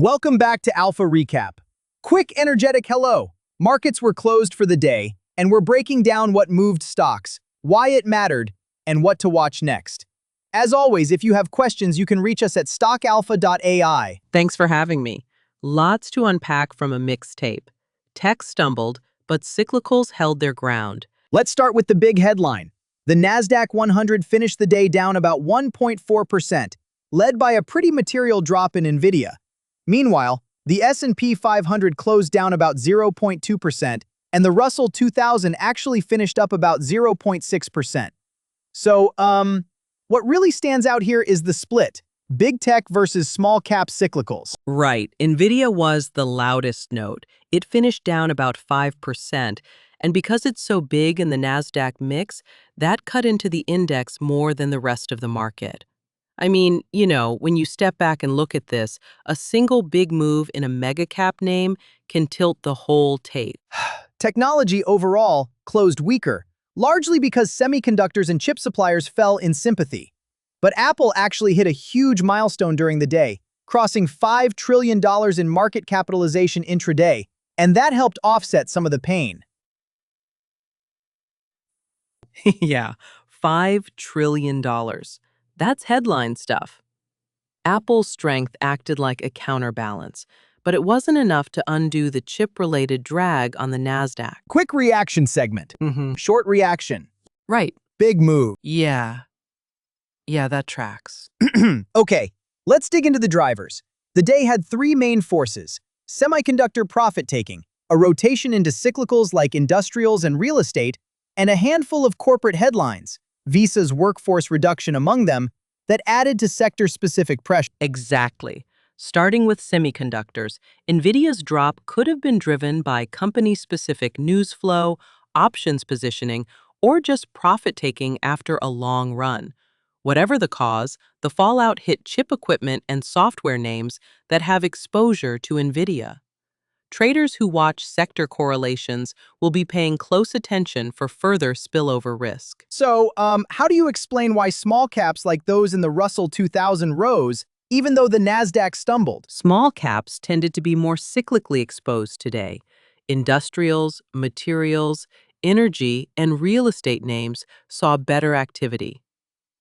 Welcome back to Alpha Recap. Quick, energetic hello. Markets were closed for the day, and we're breaking down what moved stocks, why it mattered, and what to watch next. As always, if you have questions, you can reach us at stockalpha.ai. Thanks for having me. Lots to unpack from a mixtape. Tech stumbled, but cyclicals held their ground. Let's start with the big headline. The Nasdaq 100 finished the day down about 1.4%, led by a pretty material drop in Nvidia. Meanwhile, the S&P 500 closed down about 0.2%, and the Russell 2000 actually finished up about 0.6%. So, what really stands out here is the split. Big tech versus small cap cyclicals. Right, Nvidia was the loudest note. It finished down about 5%, and because it's so big in the Nasdaq mix, that cut into the index more than the rest of the market. I mean, when you step back and look at this, a single big move in a mega cap name can tilt the whole tape. Technology overall closed weaker, largely because semiconductors and chip suppliers fell in sympathy. But Apple actually hit a huge milestone during the day, crossing $5 trillion in market capitalization intraday, and that helped offset some of the pain. Yeah, $5 trillion. That's headline stuff. Apple's strength acted like a counterbalance, but it wasn't enough to undo the chip-related drag on the Nasdaq. Quick reaction segment. Short reaction. Right. Big move. Yeah, that tracks. Okay, let's dig into the drivers. The day had three main forces: semiconductor profit-taking, a rotation into cyclicals like industrials and real estate, and a handful of corporate headlines, Visa's workforce reduction among them, that added to sector-specific pressure. Exactly. Starting with semiconductors, Nvidia's drop could have been driven by company-specific news flow, options positioning, or just profit-taking after a long run. Whatever the cause, the fallout hit chip equipment and software names that have exposure to Nvidia. Traders who watch sector correlations will be paying close attention for further spillover risk. So, how do you explain why small caps like those in the Russell 2000 rose, even though the Nasdaq stumbled? Small caps tended to be more cyclically exposed today. Industrials, materials, energy, and real estate names saw better activity.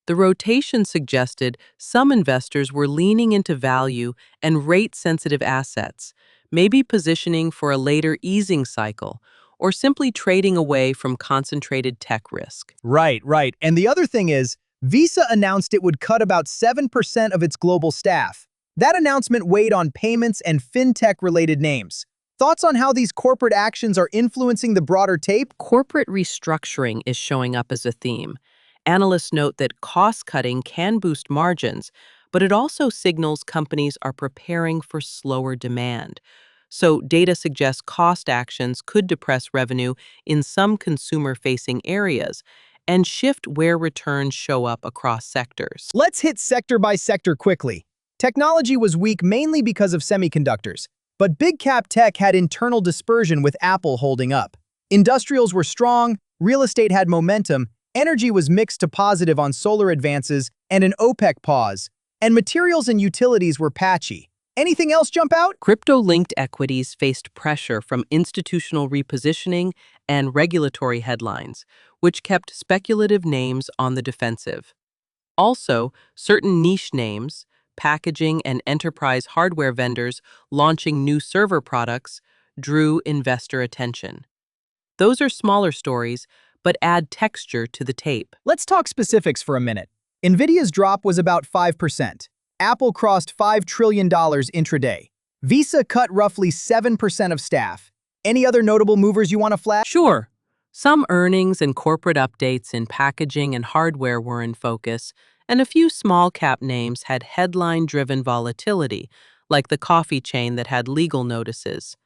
The rotation suggested some investors were leaning into value and rate-sensitive assets, maybe positioning for a later easing cycle, or simply trading away from concentrated tech risk. Right. And the other thing is, Visa announced it would cut about 7% of its global staff. That announcement weighed on payments and fintech-related names. Thoughts on how these corporate actions are influencing the broader tape? Corporate restructuring is showing up as a theme. Analysts note that cost-cutting can boost margins, but it also signals companies are preparing for slower demand. So data suggests cost actions could depress revenue in some consumer-facing areas and shift where returns show up across sectors. Let's hit sector by sector quickly. Technology was weak mainly because of semiconductors, but big cap tech had internal dispersion with Apple holding up. Industrials were strong, real estate had momentum, energy was mixed to positive on solar advances and an OPEC pause, and materials and utilities were patchy. Anything else jump out? Crypto-linked equities faced pressure from institutional repositioning and regulatory headlines, which kept speculative names on the defensive. Also, certain niche names, packaging and enterprise hardware vendors launching new server products, drew investor attention. Those are smaller stories, but add texture to the tape. Let's talk specifics for a minute. Nvidia's drop was about 5%. Apple crossed $5 trillion intraday. Visa cut roughly 7% of staff. Any other notable movers you want to flag? Sure. Some earnings and corporate updates in packaging and hardware were in focus, and a few small-cap names had headline-driven volatility, like the coffee chain that had legal notices.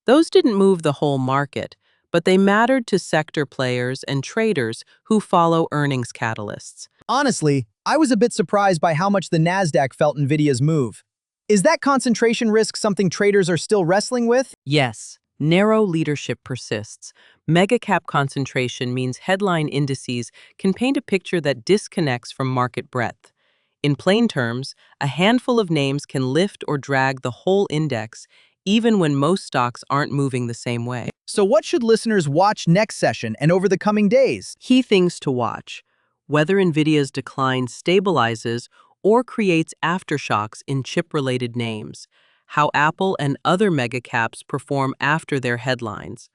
Those didn't move the whole market, but they mattered to sector players and traders who follow earnings catalysts. Honestly, I was a bit surprised by how much the Nasdaq felt Nvidia's move. Is that concentration risk something traders are still wrestling with? Yes, narrow leadership persists. Mega-cap concentration means headline indices can paint a picture that disconnects from market breadth. In plain terms, a handful of names can lift or drag the whole index, even when most stocks aren't moving the same way. So what should listeners watch next session and over the coming days? Key things to watch: whether Nvidia's decline stabilizes or creates aftershocks in chip-related names, how Apple and other megacaps perform after their headlines,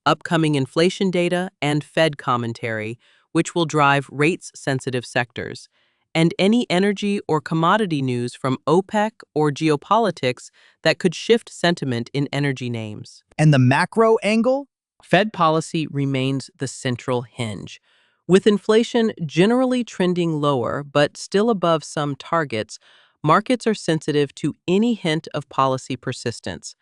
upcoming inflation data and Fed commentary, which will drive rates-sensitive sectors, and any energy or commodity news from OPEC or geopolitics that could shift sentiment in energy names. And the macro angle? Fed policy remains the central hinge. With inflation generally trending lower but still above some targets, markets are sensitive to any hint of policy persistence.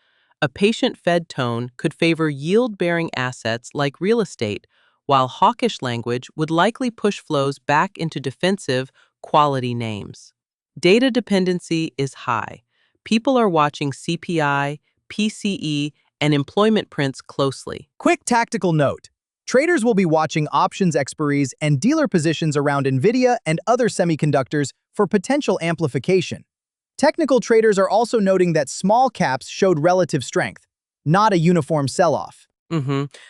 A patient Fed tone could favor yield-bearing assets like real estate, while hawkish language would likely push flows back into defensive, quality names. Data dependency is high. People are watching CPI, PCE, and employment prints closely. Quick tactical note. Traders will be watching options expiries and dealer positions around Nvidia and other semiconductors for potential amplification. Technical traders are also noting that small caps showed relative strength, not a uniform sell-off.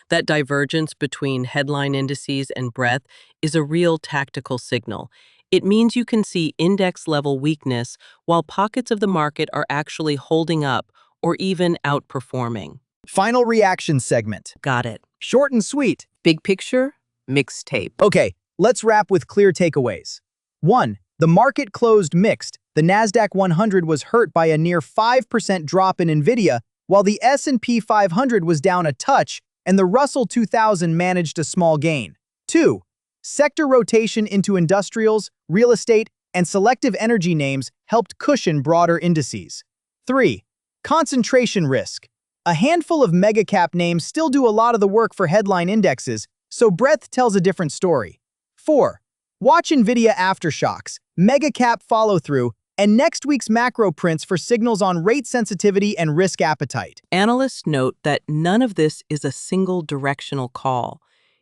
That divergence between headline indices and breadth is a real tactical signal. It means you can see index-level weakness while pockets of the market are actually holding up or even outperforming. Final reaction segment. Got it. Short and sweet. Big picture, mixtape. Okay, let's wrap with clear takeaways. 1. The market closed mixed. The Nasdaq 100 was hurt by a near 5% drop in Nvidia, while the S&P 500 was down a touch and the Russell 2000 managed a small gain. 2. Sector rotation into industrials, real estate, and selective energy names helped cushion broader indices. 3. Concentration risk. A handful of mega-cap names still do a lot of the work for headline indexes, so breadth tells a different story. 4. Watch Nvidia aftershocks, mega-cap follow-through, and next week's macro prints for signals on rate sensitivity and risk appetite. Analysts note that none of this is a single directional call.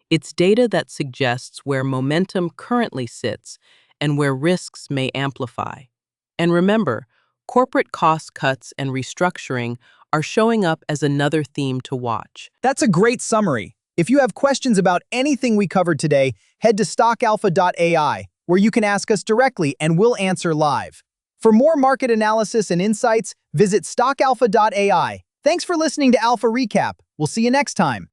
It's data that suggests where momentum currently sits and where risks may amplify. And remember, corporate cost cuts and restructuring are showing up as another theme to watch. That's a great summary. If you have questions about anything we covered today, head to stockalpha.ai, where you can ask us directly and we'll answer live. For more market analysis and insights, visit stockalpha.ai. Thanks for listening to Alpha Recap. We'll see you next time.